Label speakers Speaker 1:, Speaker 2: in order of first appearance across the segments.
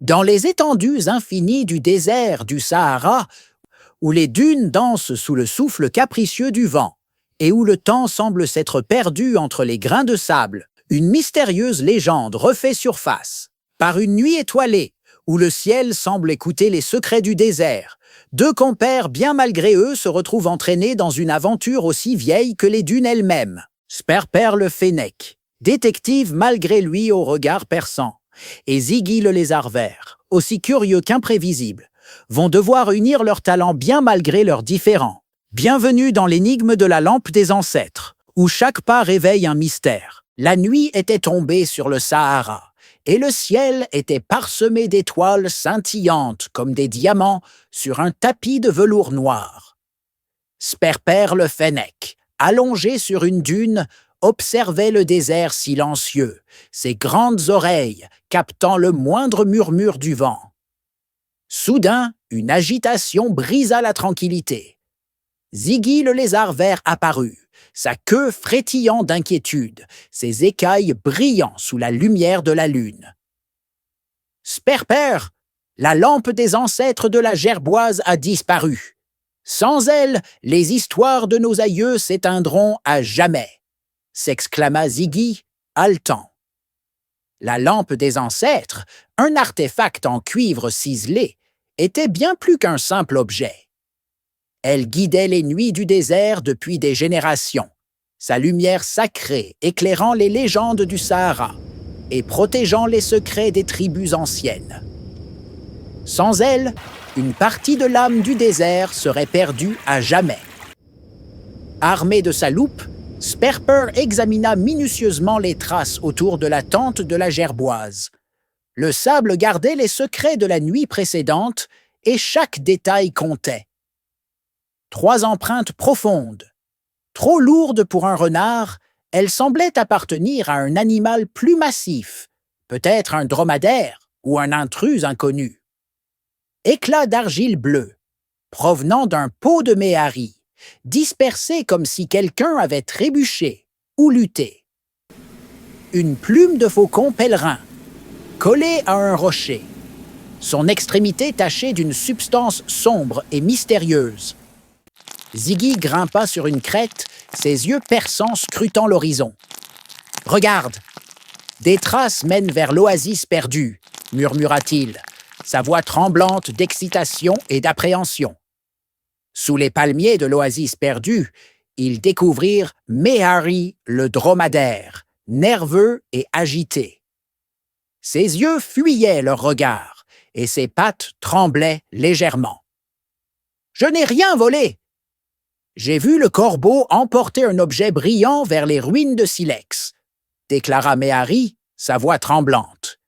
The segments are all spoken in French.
Speaker 1: Dans les étendues infinies du désert du Sahara, où les dunes dansent sous le souffle capricieux du vent, et où le temps semble s'être perdu entre les grains de sable, une mystérieuse légende refait surface. Par une nuit étoilée, où le ciel semble écouter les secrets du désert, deux compères bien malgré eux se retrouvent entraînés dans une aventure aussi vieille que les dunes elles-mêmes. Sperper le Fennec, détective malgré lui au regard perçant, et Ziggy le lézard vert, aussi curieux qu'imprévisible, vont devoir unir leurs talents bien malgré leurs différends. Bienvenue dans l'énigme de la lampe des ancêtres, où chaque pas réveille un mystère. La nuit était tombée sur le Sahara, et le ciel était parsemé d'étoiles scintillantes comme des diamants sur un tapis de velours noir. Sperper le Fennec, allongé sur une dune, observait le désert silencieux, ses grandes oreilles captant le moindre murmure du vent. Soudain, une agitation brisa la tranquillité. Ziggy le lézard vert apparut, sa queue frétillant d'inquiétude, ses écailles brillant sous la lumière de la lune. « Sperper, la lampe des ancêtres de la gerboise a disparu. Sans elle, les histoires de nos aïeux s'éteindront à jamais !» s'exclama Ziggy, haletant. La lampe des ancêtres, un artefact en cuivre ciselé, était bien plus qu'un simple objet. Elle guidait les nuits du désert depuis des générations, sa lumière sacrée éclairant les légendes du Sahara et protégeant les secrets des tribus anciennes. Sans elle, une partie de l'âme du désert serait perdue à jamais. Armé de sa loupe, Sperper examina minutieusement les traces autour de la tente de la gerboise. Le sable gardait les secrets de la nuit précédente et chaque détail comptait. 3 empreintes profondes. Trop lourdes pour un renard, elles semblaient appartenir à un animal plus massif, peut-être un dromadaire ou un intrus inconnu. Éclats d'argile bleue, provenant d'un pot de méhari, dispersés comme si quelqu'un avait trébuché ou lutté. Une plume de faucon pèlerin, collée à un rocher, son extrémité tachée d'une substance sombre et mystérieuse. Ziggy grimpa sur une crête, ses yeux perçants scrutant l'horizon. « Regarde! Des traces mènent vers l'oasis perdue, » murmura-t-il, sa voix tremblante d'excitation et d'appréhension. Sous les palmiers de l'oasis perdue, ils découvrirent Méhari le dromadaire, nerveux et agité. Ses yeux fuyaient leur regard et ses pattes tremblaient légèrement. « Je n'ai rien volé! J'ai vu le corbeau emporter un objet brillant vers les ruines de Silex, » déclara Méhari, sa voix tremblante.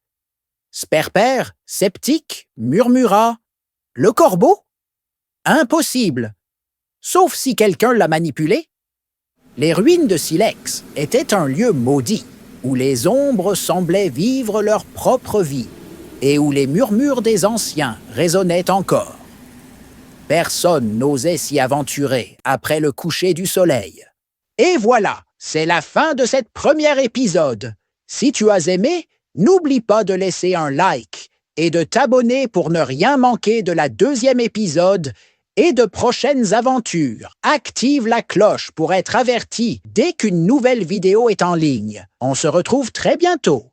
Speaker 1: Sperper, sceptique, murmura « Le corbeau? Impossible! Sauf si quelqu'un l'a manipulé. » Les ruines de Silex étaient un lieu maudit, où les ombres semblaient vivre leur propre vie et où les murmures des anciens résonnaient encore. Personne n'osait s'y aventurer après le coucher du soleil. Et voilà, c'est la fin de cet premier épisode. Si tu as aimé, n'oublie pas de laisser un like et de t'abonner pour ne rien manquer de la 2e épisode et de prochaines aventures. Active la cloche pour être averti dès qu'une nouvelle vidéo est en ligne. On se retrouve très bientôt.